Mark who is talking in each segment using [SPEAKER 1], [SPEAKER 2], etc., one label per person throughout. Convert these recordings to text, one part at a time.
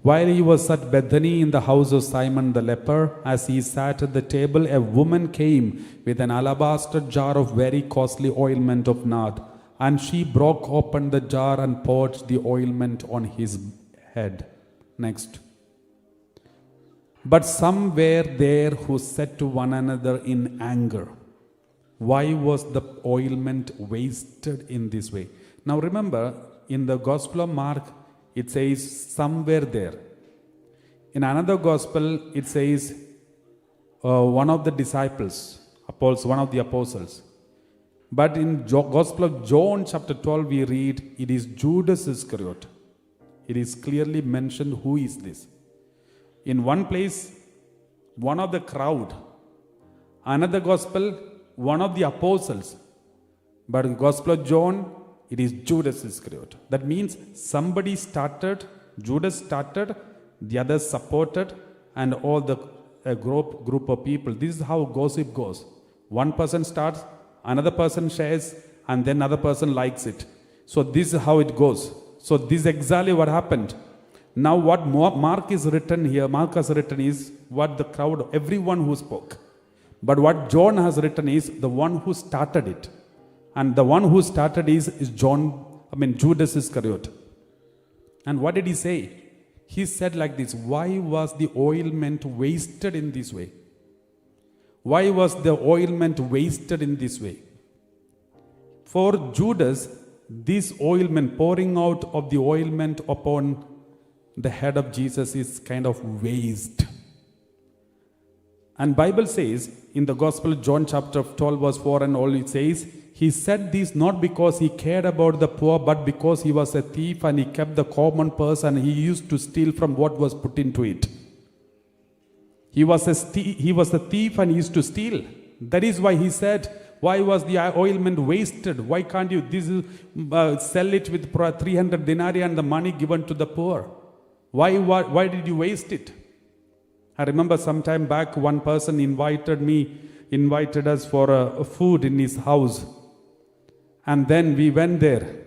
[SPEAKER 1] While he was at Bethany in the house of Simon the leper, as he sat at the table, a woman came with an alabaster jar of very costly ointment of nard, and she broke open the jar and poured the ointment on his head. Next. But some were there who said to one another in anger, why was the ointment wasted in this way? Now remember, in the Gospel of Mark, it says some were there. In another Gospel, it says one of the disciples, one of the apostles. But in Gospel of John chapter 12, we read, it is Judas Iscariot. It is clearly mentioned who is this. In one place, one of the crowd. Another Gospel, one of the apostles. But in Gospel of John, it is Judas Iscariot. That means somebody started, Judas started, the others supported, and all the group of people. This is how gossip goes. One person starts, another person shares, and then another person likes it. So this is how it goes. So this is exactly what happened. Now what Mark has written is what the crowd, everyone who spoke. But what John has written is the one who started it. And the one who started is Judas Iscariot. And what did he say? He said like this, why was the ointment wasted in this way? Why was the ointment wasted in this way? For Judas, this ointment, pouring out of the ointment upon the head of Jesus is kind of waste. And Bible says in the Gospel of John chapter 12 verse 4 and all, it says, he said this not because he cared about the poor, but because he was a thief and he kept the common purse and he used to steal from what was put into it. He was a thief and he used to steal. That is why he said, why was the ointment wasted? Why can't you sell it with 300 denarii and the money given to the poor? Why did you waste it? I remember some time back, one person invited us for a food in his house. And then we went there.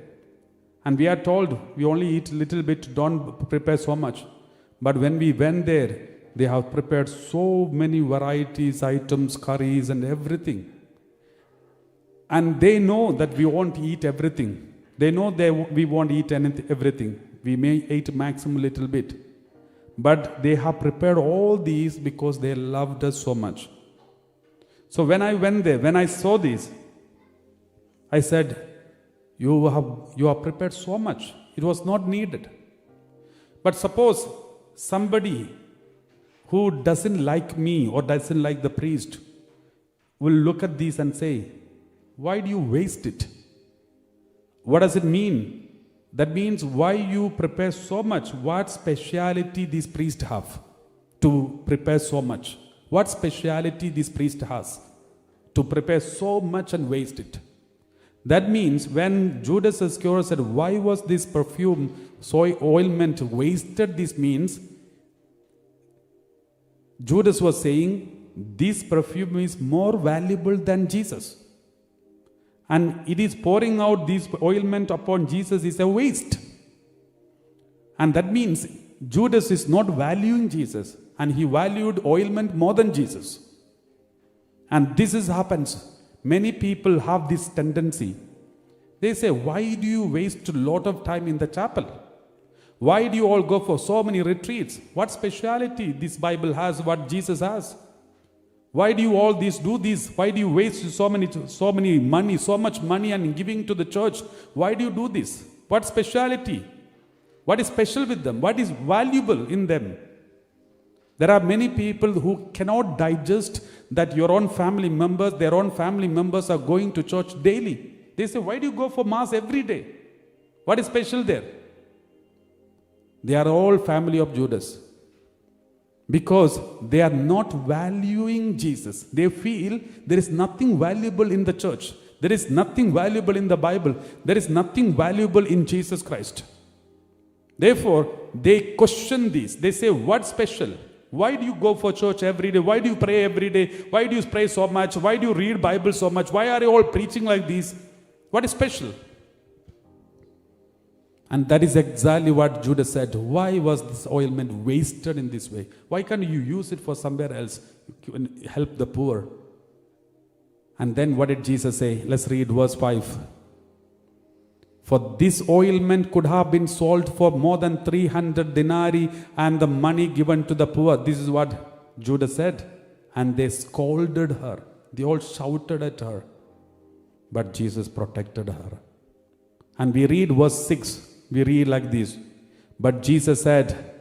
[SPEAKER 1] And we are told, we only eat a little bit, don't prepare so much. But when we went there, they have prepared so many varieties, items, curries and everything. And they know that we won't eat everything. They know we won't eat everything. We may eat maximum little bit. But they have prepared all these because they loved us so much. So when I went there, when I saw this, I said, you have prepared so much. It was not needed. But suppose somebody who doesn't like me or doesn't like the priest will look at this and say, why do you waste it? What does it mean? That means why you prepare so much? What speciality this priest have to prepare so much? What speciality this priest has to prepare so much and waste it? That means when Judas Iscariot said, why was this ointment wasted? This means Judas was saying, this perfume is more valuable than Jesus. And it is pouring out this ointment upon Jesus is a waste. And that means Judas is not valuing Jesus. And he valued ointment more than Jesus. And this happens. Many people have this tendency. They say, why do you waste a lot of time in the chapel? Why do you all go for so many retreats? What speciality this Bible has, what Jesus has? Why do you all do this? Why do you waste so much money and giving to the church? Why do you do this? What speciality? What is special with them? What is valuable in them? There are many people who cannot digest that their own family members are going to church daily. They say, why do you go for mass every day? What is special there? They are all family of Judas. Because they are not valuing Jesus. They feel there is nothing valuable in the church. There is nothing valuable in the Bible. There is nothing valuable in Jesus Christ. Therefore, they question this. They say, what's special? Why do you go for church every day? Why do you pray every day? Why do you pray so much? Why do you read Bible so much? Why are you all preaching like this? What is special? And that is exactly what Judas said. Why was this ointment wasted in this way? Why can't you use it for somewhere else? You can help the poor. And then what did Jesus say? Let's read verse 5. For this ointment could have been sold for more than 300 denarii and the money given to the poor. This is what Judas said. And they scolded her. They all shouted at her. But Jesus protected her. And we read verse 6. We read like this. But Jesus said,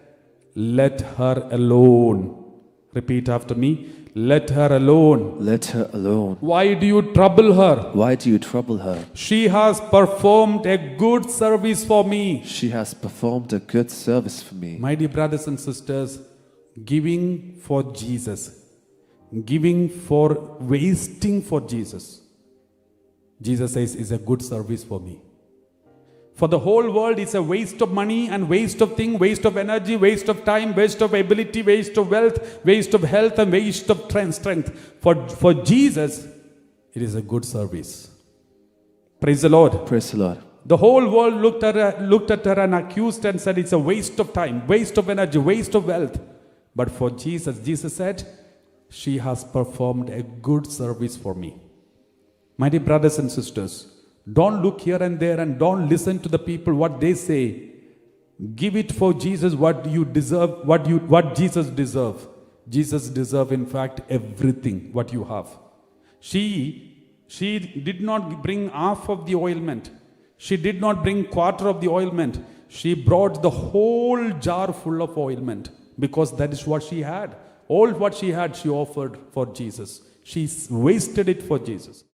[SPEAKER 1] let her alone. Repeat after me. Let her alone.
[SPEAKER 2] Let her alone.
[SPEAKER 1] Why do you trouble her?
[SPEAKER 2] Why do you trouble her?
[SPEAKER 1] She has performed a good service for me.
[SPEAKER 2] She has performed a good service for me.
[SPEAKER 1] My dear brothers and sisters, giving for Jesus, giving for wasting for Jesus, Jesus says is a good service for me. For the whole world, it's a waste of money and waste of thing, waste of energy, waste of time, waste of ability, waste of wealth, waste of health, and waste of strength. For Jesus, it is a good service. Praise the Lord.
[SPEAKER 2] Praise the Lord.
[SPEAKER 1] The whole world looked at her and accused and said it's a waste of time, waste of energy, waste of wealth. But for Jesus, Jesus said, she has performed a good service for me. My dear brothers and sisters, don't look here and there and don't listen to the people what they say. Give it for Jesus what you deserve, what Jesus deserve. Jesus deserve in fact everything what you have. She did not bring half of the ointment. She did not bring quarter of the ointment. She brought the whole jar full of ointment because that is what she had. All what she had she offered for Jesus. She wasted it for Jesus.